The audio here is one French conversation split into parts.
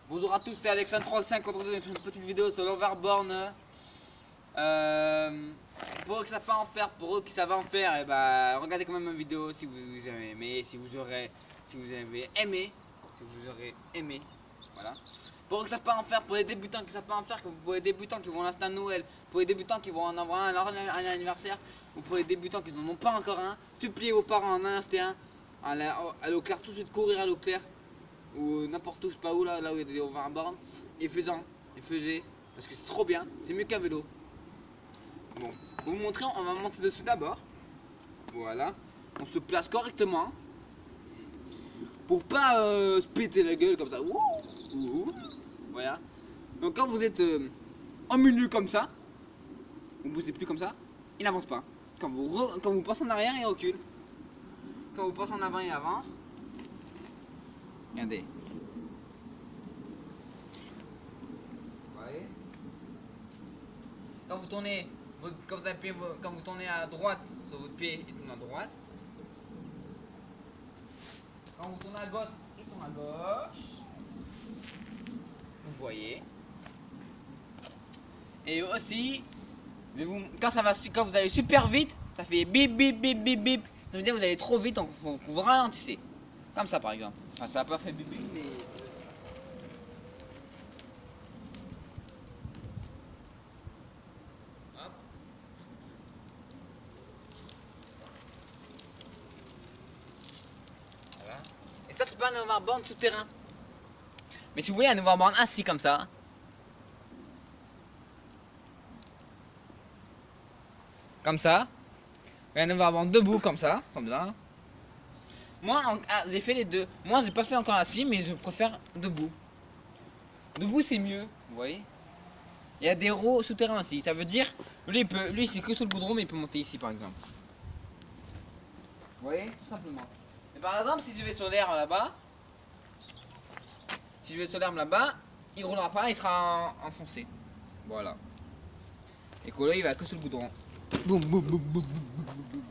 Bonjour à tous, c'est Alexandre35. Aujourd'hui, on fait une petite vidéo sur l'overboard. Pour eux qui savent pas en faire, pour eux qui savent en faire, et bah, regardez quand même ma vidéo si vous avez aimé, si vous avez aimé, voilà. Pour eux qui savent pas en faire, pour les débutants qui savent pas en faire, pour les débutants qui vont lancer un Noël, pour les débutants qui vont en avoir un anniversaire, ou pour les débutants qui n'en ont pas encore un, suppliez vos parents en acheter un, à Leclerc, tout de suite courir à Leclerc. Ou n'importe où, je sais pas où, là où il y a des overboards, et faisez, parce que c'est trop bien, c'est mieux qu'un vélo. Bon, pour vous montrer, on va monter dessus d'abord. Voilà, on se place correctement pour pas se péter la gueule comme ça. Voilà. Donc quand vous êtes en milieu comme ça, vous bougez plus comme ça, il n'avance pas. Quand vous passez en arrière, il recule. Quand vous passez en avant, il avance. Regardez. Quand vous tournez, quand vous tournez à droite sur votre pied, il tourne à droite. Quand vous tournez à gauche, il tourne à gauche. Vous voyez. Et aussi, quand vous allez super vite, ça fait bip bip bip bip bip. Ça veut dire que vous allez trop vite, donc faut que vous ralentissez. Comme ça par exemple. Enfin, ça n'a pas fait bip bip, mais... Hop. Voilà. Et ça, c'est pas un overboard souterrain. Mais si vous voulez un overboard assis comme ça, et un overboard debout comme ça, Moi, j'ai fait les deux. Moi, j'ai pas fait encore assis, mais je préfère debout. Debout, c'est mieux, vous voyez. Il y a des roues souterrains aussi. Ça veut dire, lui, c'est que sur le goudron, mais il peut monter ici, par exemple. Vous voyez, tout simplement. Et par exemple, si je vais sur l'herbe là-bas, il roulera pas, il sera enfoncé. Voilà. Et que là, il va que sur le goudron. Boum, boum, boum, boum, boum, boum.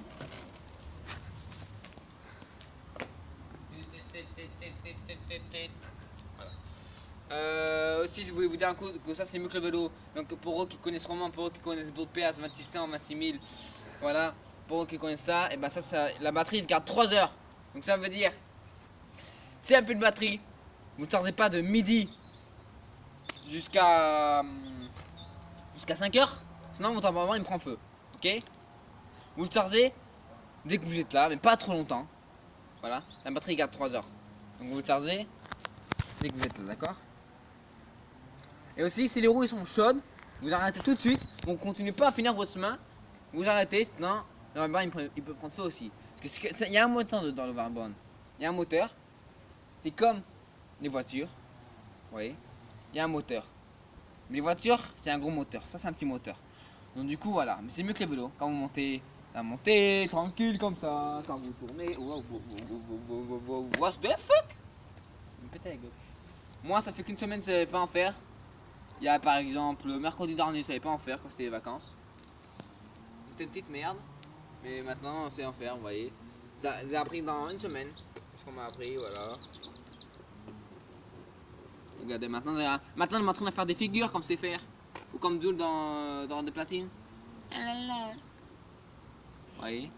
Aussi, je voulais vous dire un coup que ça c'est mieux que le vélo. Donc pour eux qui connaissent Roman, pour eux qui connaissent vos PS 2600, 26000, voilà, pour eux qui connaissent ça, et ben ça, la batterie se garde 3 heures. Donc ça veut dire, s'il n'y a plus de batterie, vous ne chargez pas de midi jusqu'à 5 heures, sinon votre appareil il me prend feu. Ok? Vous le chargez dès que vous êtes là, mais pas trop longtemps. Voilà, la batterie garde 3 heures. Donc vous le chargez dès que vous êtes là, d'accord? Et aussi, si les roues ils sont chaudes, vous arrêtez tout de suite. Vous continuez pas à finir votre chemin. Vous arrêtez, sinon l'overboard il peut prendre feu aussi. Parce que il y a un moteur dans l'overboard. Il y a un moteur. C'est comme les voitures. Vous voyez, il y a un moteur. Mais les voitures, c'est un gros moteur. Ça, c'est un petit moteur. Donc du coup, voilà. Mais c'est mieux que les vélos. Quand vous montez, tranquille comme ça. Quand vous tournez, what the fuck? Me péter la gueule. Moi, ça fait qu'une semaine que je savais pas en faire. Il y a par exemple le mercredi dernier, je savais pas en faire quand c'était les vacances. C'était une petite merde. Mais maintenant, on sait en faire, vous voyez. J'ai appris dans une semaine. Ce qu'on m'a appris, voilà. Regardez, maintenant, on est en train de faire des figures comme c'est faire. Ou comme Jules dans des platines. Vous voyez.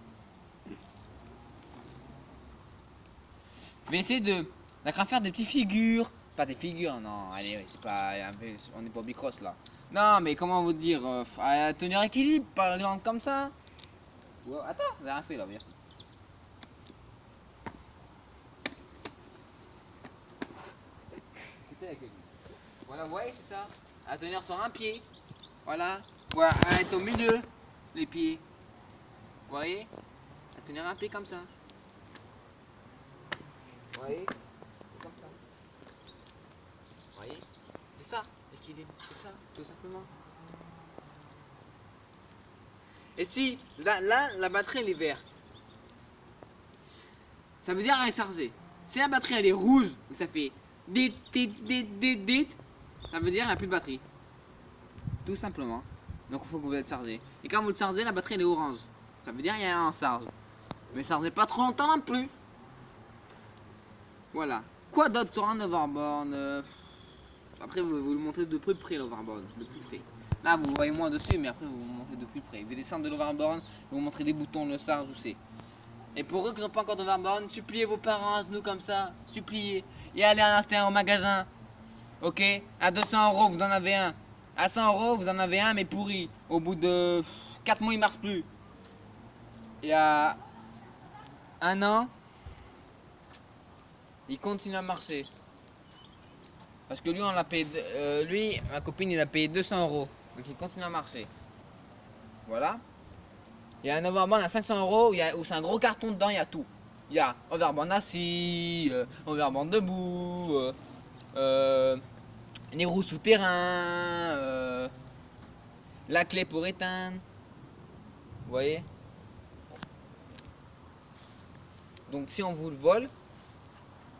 Je vais essayer de faire des petites figures. Pas des figures, non, allez, c'est pas. On n'est pas bicross là. Non, mais comment vous dire, à tenir équilibre, par exemple, comme ça. Wow, attends, j'ai rien fait là, bien. Voilà, vous voyez, c'est ça. À tenir sur un pied. Voilà. Voilà, à être au milieu, les pieds. Vous voyez. À tenir un pied comme ça. Vous voyez. Comme ça. Vous voyez. C'est ça, l'équilibre. C'est ça, tout simplement. Et si, là, la batterie elle est verte, ça veut dire qu'elle est chargée. Si la batterie elle est rouge, ça fait dit, ça veut dire qu'il n'y a plus de batterie. Tout simplement. Donc il faut que vous êtes chargé. Et quand vous le chargez, la batterie elle est orange. Ça veut dire qu'il y a un charge. Mais chargez pas trop longtemps non plus. Voilà. Quoi d'autre sur un overboard Après, vous le montrez de plus près l'overboard, de plus près. Là, vous voyez moins dessus, mais après, vous le montrez de plus près. Vous descendez de l'overboard, vous montrez des boutons, le SARS, où c'est. Et pour eux qui n'ont pas encore d'overboard, suppliez vos parents à genoux comme ça, suppliez. Et allez à l'instant au magasin. Ok, à 200 euros, vous en avez un. À 100 euros, vous en avez un, mais pourri. Au bout de 4 mois, il marche plus. Et à 1 an, il continue à marcher. Parce que lui, on l'a payé, lui, ma copine, il a payé 200 euros. Donc il continue à marcher. Voilà. Il y a un overboard à 500 euros où c'est un gros carton dedans, il y a tout. Il y a overboard assis, overboard debout, les roues souterrains, la clé pour éteindre. Vous voyez? Donc si on vous le vole,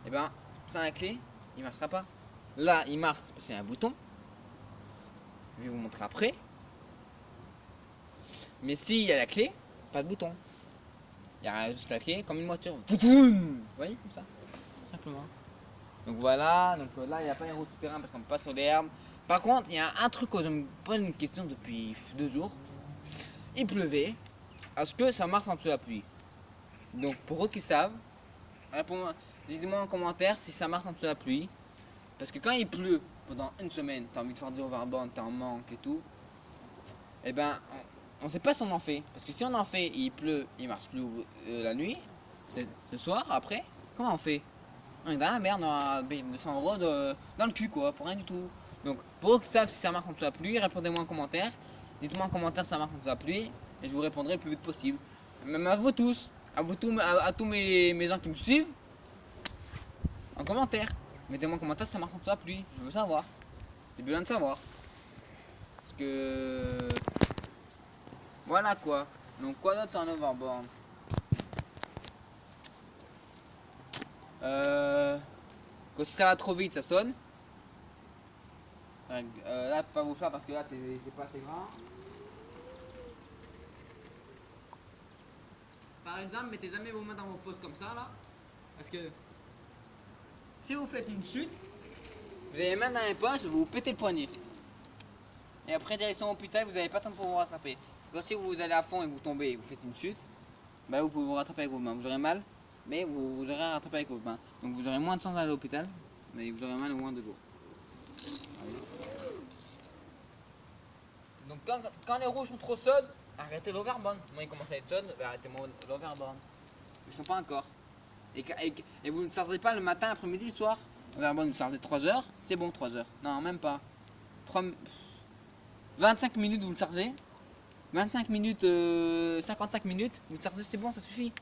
et ben sans la clé, il ne marchera pas. Là, il marche parce qu'il y a un bouton. Je vais vous montrer après. Mais s'il y a la clé, pas de bouton. Il y a juste la clé, comme une voiture. Vous voyez, comme ça. Simplement. Donc voilà, donc là, il n'y a pas les routes souterraines parce qu'on passe sur l'herbe. Par contre, il y a un truc que je me pose une question depuis 2 jours. Il pleuvait. Est-ce que ça marche en dessous de la pluie? Donc pour eux qui savent, dites-moi en commentaire si ça marche en dessous de la pluie. Parce que quand il pleut pendant une semaine, t'as envie de faire du overboard, t'es en manque et tout. Et ben, on sait pas si on en fait. Parce que si on en fait, il pleut, il marche plus la nuit, le soir, après, comment on fait? On est dans la merde, on a 200 euros dans le cul quoi, pour rien du tout. Donc, pour eux qui savent si ça marche en dessous de la pluie, répondez-moi en commentaire. Dites-moi en commentaire si ça marche en dessous de la pluie, et je vous répondrai le plus vite possible. Même à vous tous, à tous mes gens qui me suivent, en commentaire. Mettez-moi en commentaire si ça marche en dessous de la pluie, je veux savoir. J'ai besoin de savoir. Parce que... Voilà quoi. Donc quoi d'autre sur un overboard? Quand si ça va trop vite, ça sonne. Là, je peux pas vous faire parce que là, c'est pas assez grand. Par exemple, mettez jamais vos mains dans vos poches comme ça là. Parce que si vous faites une chute, vous avez les mains dans les poches, vous vous pétez le poignet. Et après, direction hôpital, vous n'avez pas le temps pour vous rattraper. Quand si vous allez à fond et vous tombez et vous faites une chute, bah vous pouvez vous rattraper avec vos mains. Vous aurez mal, mais vous aurez à rattraper avec vos mains. Donc vous aurez moins de chance d'aller à l'hôpital, mais vous aurez mal au moins 2 jours. Donc quand les roues sont trop chaudes, arrêtez l'overboard. Moi il commence à être chaude, bah, arrêtez l'overboard. Ils sont pas encore. Et vous ne chargez pas le matin, l'après-midi, le soir. L'overboard vous chargez 3 heures, c'est bon 3 heures. Non même pas. 25 minutes vous le chargez. 25 minutes, 55 minutes, vous le chargez, c'est bon, ça suffit.